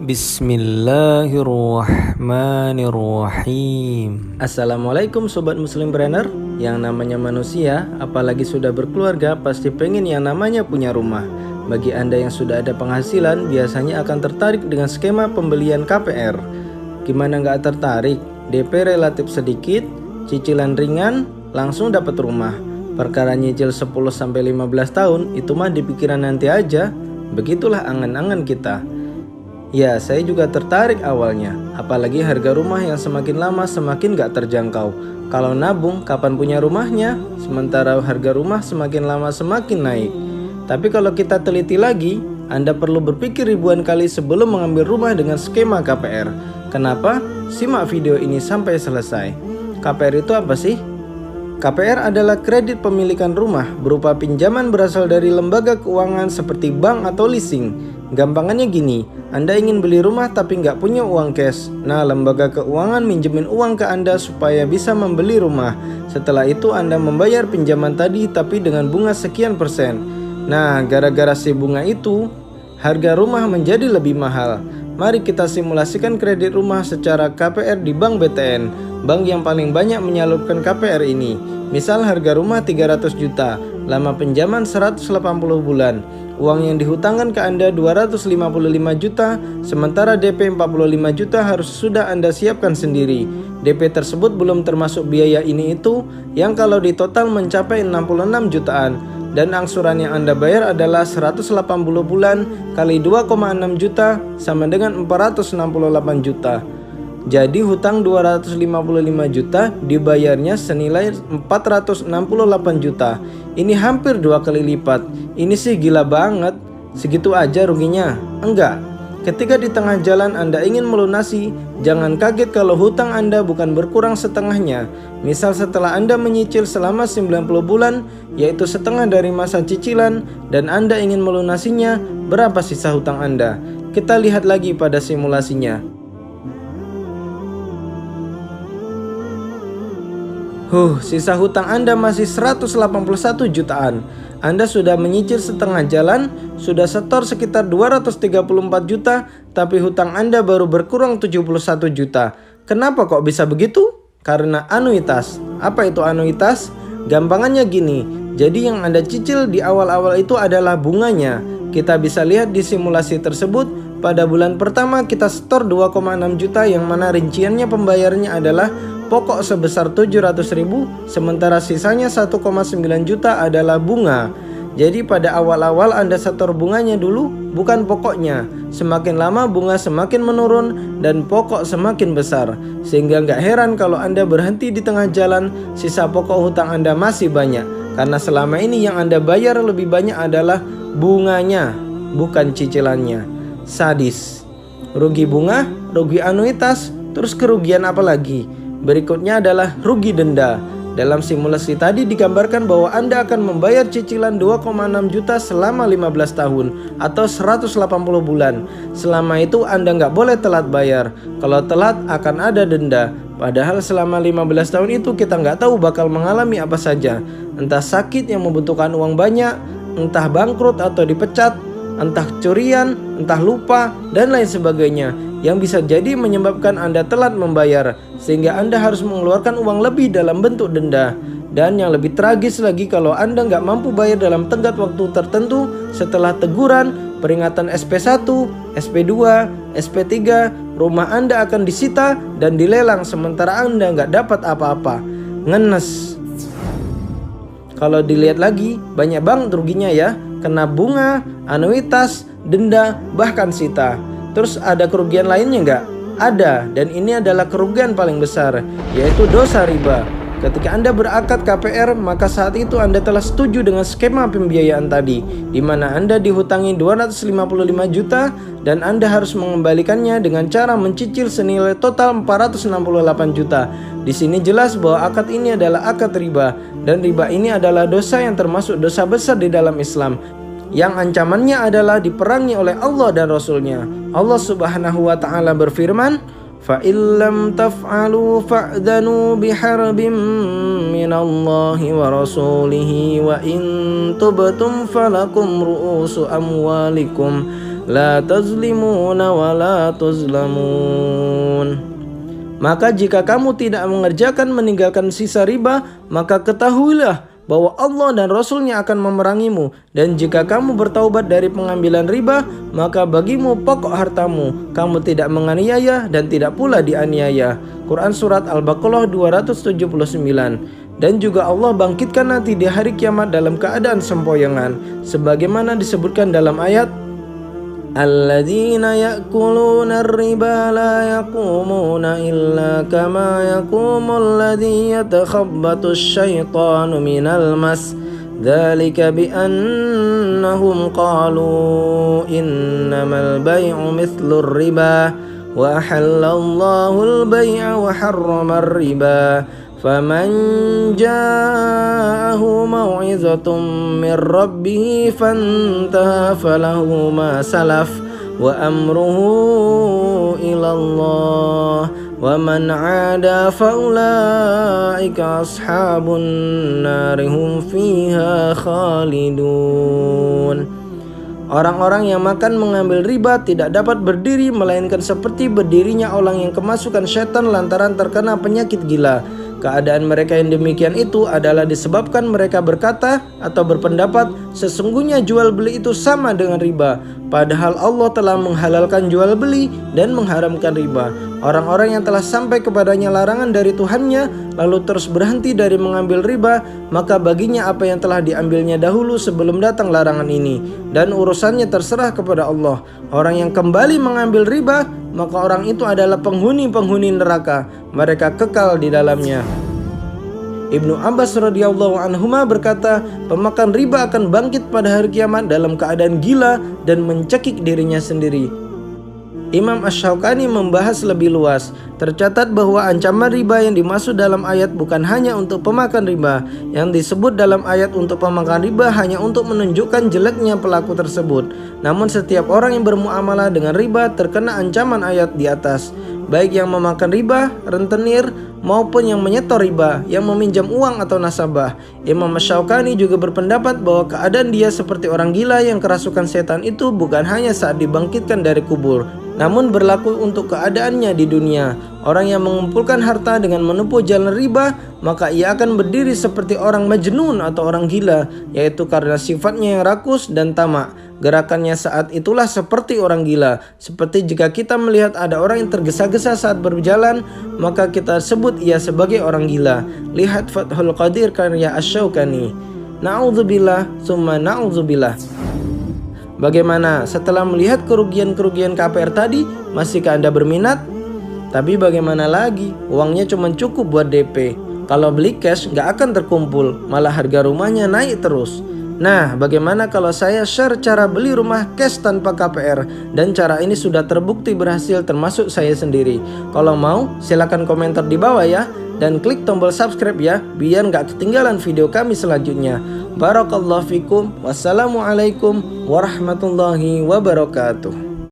Bismillahirrahmanirrahim. Assalamualaikum Sobat Muslim Brainer. Yang namanya manusia, apalagi sudah berkeluarga, pasti pengen yang namanya punya rumah. Bagi Anda yang sudah ada penghasilan, biasanya akan tertarik dengan skema pembelian KPR. Gimana nggak tertarik? DP relatif sedikit, cicilan ringan, langsung dapat rumah. Perkara nyicil 10-15 tahun, itu mah di pikiran nanti aja. Begitulah angan-angan kita. Ya, saya juga tertarik awalnya, apalagi harga rumah yang semakin lama semakin gak terjangkau. Kalau nabung, kapan punya rumahnya? Sementara harga rumah semakin lama semakin naik. Tapi kalau kita teliti lagi, Anda perlu berpikir ribuan kali sebelum mengambil rumah dengan skema KPR. Kenapa? Simak video ini sampai selesai. KPR itu apa sih? KPR adalah kredit pemilikan rumah berupa pinjaman berasal dari lembaga keuangan seperti bank atau leasing. Gampangannya gini, Anda ingin beli rumah tapi nggak punya uang cash. Nah, lembaga keuangan minjemin uang ke Anda supaya bisa membeli rumah. Setelah itu Anda membayar pinjaman tadi tapi dengan bunga sekian persen. Nah, gara-gara si bunga itu, harga rumah menjadi lebih mahal. Mari kita simulasikan kredit rumah secara KPR di Bank BTN, bank yang paling banyak menyalurkan KPR ini. Misal harga rumah 300 juta, lama penjaman 180 bulan. Uang yang dihutangkan ke Anda 255 juta, sementara DP 45 juta harus sudah Anda siapkan sendiri. DP tersebut belum termasuk biaya ini itu, yang kalau ditotal mencapai 66 jutaan. Dan angsuran yang Anda bayar adalah 180 bulan kali 2,6 juta sama dengan 468 juta. Jadi hutang 255 juta dibayarnya senilai 468 juta. Ini hampir 2 kali lipat. Ini sih gila banget. Segitu aja ruginya? Enggak. Ketika di tengah jalan Anda ingin melunasi, jangan kaget kalau hutang Anda bukan berkurang setengahnya. Misal setelah Anda menyicil selama 90 bulan, yaitu setengah dari masa cicilan, dan Anda ingin melunasinya, berapa sisa hutang Anda? Kita lihat lagi pada simulasinya. Sisa hutang Anda masih 181 jutaan. Anda sudah menyicil setengah jalan, sudah setor sekitar 234 juta, tapi hutang Anda baru berkurang 71 juta. Kenapa kok bisa begitu? Karena anuitas. Apa itu anuitas? Gampangannya gini, jadi yang Anda cicil di awal-awal itu adalah bunganya. Kita bisa lihat di simulasi tersebut, pada bulan pertama kita setor 2,6 juta yang mana rinciannya pembayarannya adalah pokok sebesar 700.000, sementara sisanya 1,9 juta adalah bunga. Jadi pada awal-awal Anda setor bunganya dulu, bukan pokoknya. Semakin lama bunga semakin menurun dan pokok semakin besar. Sehingga nggak heran kalau Anda berhenti di tengah jalan, sisa pokok hutang Anda masih banyak. Karena selama ini yang Anda bayar lebih banyak adalah bunganya, bukan cicilannya. Sadis. Rugi bunga, rugi anuitas, terus kerugian apa lagi? Berikutnya adalah rugi denda. Dalam simulasi tadi digambarkan bahwa Anda akan membayar cicilan 2,6 juta selama 15 tahun atau 180 bulan. Selama itu Anda nggak boleh telat bayar. Kalau telat akan ada denda. Padahal selama 15 tahun itu kita nggak tahu bakal mengalami apa saja. Entah sakit yang membutuhkan uang banyak, entah bangkrut atau dipecat, entah curian, entah lupa, dan lain sebagainya, yang bisa jadi menyebabkan Anda telat membayar, sehingga Anda harus mengeluarkan uang lebih dalam bentuk denda. Dan yang lebih tragis lagi kalau Anda nggak mampu bayar dalam tenggat waktu tertentu, setelah teguran, peringatan SP1, SP2, SP3, rumah Anda akan disita dan dilelang sementara Anda nggak dapat apa-apa. Ngenes. Kalau dilihat lagi, banyak banget ruginya ya. Kena bunga, anuitas, denda, bahkan sita. Terus ada kerugian lainnya nggak? Ada, dan ini adalah kerugian paling besar, yaitu dosa riba. Ketika Anda berakad KPR, maka saat itu Anda telah setuju dengan skema pembiayaan tadi, di mana Anda dihutangi 255 juta dan Anda harus mengembalikannya dengan cara mencicil senilai total 468 juta. Di sini jelas bahwa akad ini adalah akad riba, dan riba ini adalah dosa yang termasuk dosa besar di dalam Islam, yang ancamannya adalah diperangi oleh Allah dan Rasulnya. Allah Subhanahu wa ta'ala berfirman, فَإِن لَّمْ تَفْعَلُوا فَأْذَنُوا بِحَرْبٍ مِّنَ اللَّهِ وَرَسُولِهِ وَإِن تُبْتُمْ فَلَكُمْ رُءُوسُ أَمْوَالِكُمْ la tazlimuna wa la tuzlamun. Maka jika kamu tidak mengerjakan meninggalkan sisa riba, maka ketahuilah bahwa Allah dan Rasul-Nya akan memerangimu. Dan jika kamu bertaubat dari pengambilan riba, maka bagimu pokok hartamu. Kamu tidak menganiaya dan tidak pula dianiaya. Quran Surat Al-Baqarah 279. Dan juga Allah bangkitkan nanti di hari kiamat dalam keadaan sempoyongan, sebagaimana disebutkan dalam ayat, Alladzina ya'kuluna ar-riba la yaqumuna illa kama yaqumul ladzi yatakhabbathu asy-syaitanu minal mas. Dzalika bi annahum qalu innamal bay'u mithlur riba wa ahallallahu al-bay'a wa harrama ar-riba. فَمَنْ جَاءَهُ مَوْعِظَةٌ مِّن رَّبِّهِ فَانْتَهَى فَلَهُ مَا سَلَفَ وَأَمْرُهُ إِلَى اللَّهِ وَمَنْ عَادَ فَأُولَٰئِكَ أَصْحَابُ النَّارِ هُمْ فِيهَا خَالِدُونَ. Orang-orang yang makan mengambil riba tidak dapat berdiri melainkan seperti berdirinya orang yang kemasukan setan lantaran terkena penyakit gila. Keadaan mereka yang demikian itu adalah disebabkan mereka berkata atau berpendapat sesungguhnya jual beli itu sama dengan riba, padahal Allah telah menghalalkan jual beli dan mengharamkan riba. Orang-orang yang telah sampai kepadanya larangan dari Tuhannya lalu terus berhenti dari mengambil riba, maka baginya apa yang telah diambilnya dahulu sebelum datang larangan ini, dan urusannya terserah kepada Allah. Orang yang kembali mengambil riba, maka orang itu adalah penghuni-penghuni neraka, mereka kekal di dalamnya. Ibnu Abbas radhiyallahu anhuma berkata, pemakan riba akan bangkit pada hari kiamat dalam keadaan gila dan mencekik dirinya sendiri. Imam Asy-Syaukani membahas lebih luas. Tercatat bahwa ancaman riba yang dimaksud dalam ayat bukan hanya untuk pemakan riba. Yang disebut dalam ayat untuk pemakan riba hanya untuk menunjukkan jeleknya pelaku tersebut. Namun setiap orang yang bermuamalah dengan riba terkena ancaman ayat di atas, baik yang memakan riba, rentenir, maupun yang menyetor riba, yang meminjam uang atau nasabah. Imam Asy-Syaukani juga berpendapat bahwa keadaan dia seperti orang gila yang kerasukan setan itu bukan hanya saat dibangkitkan dari kubur, namun berlaku untuk keadaannya di dunia. Orang yang mengumpulkan harta dengan menempuh jalan riba, maka ia akan berdiri seperti orang majnun atau orang gila, yaitu karena sifatnya yang rakus dan tamak. Gerakannya saat itulah seperti orang gila. Seperti jika kita melihat ada orang yang tergesa-gesa saat berjalan, maka kita sebut ia sebagai orang gila. Lihat Fathul Qadir karya Asy-Syaukani. Na'udzubillah summa na'udzubillah. Bagaimana setelah melihat kerugian-kerugian KPR tadi? Masihkah Anda berminat? Tapi bagaimana lagi? Uangnya cuma cukup buat DP. Kalau beli cash nggak akan terkumpul, malah harga rumahnya naik terus. Nah, bagaimana kalau saya share cara beli rumah cash tanpa KPR? Dan cara ini sudah terbukti berhasil termasuk saya sendiri. Kalau mau, silakan komentar di bawah ya. Dan klik tombol subscribe ya, biar nggak ketinggalan video kami selanjutnya. Barakallahu fikum. Wassalamualaikum warahmatullahi wabarakatuh.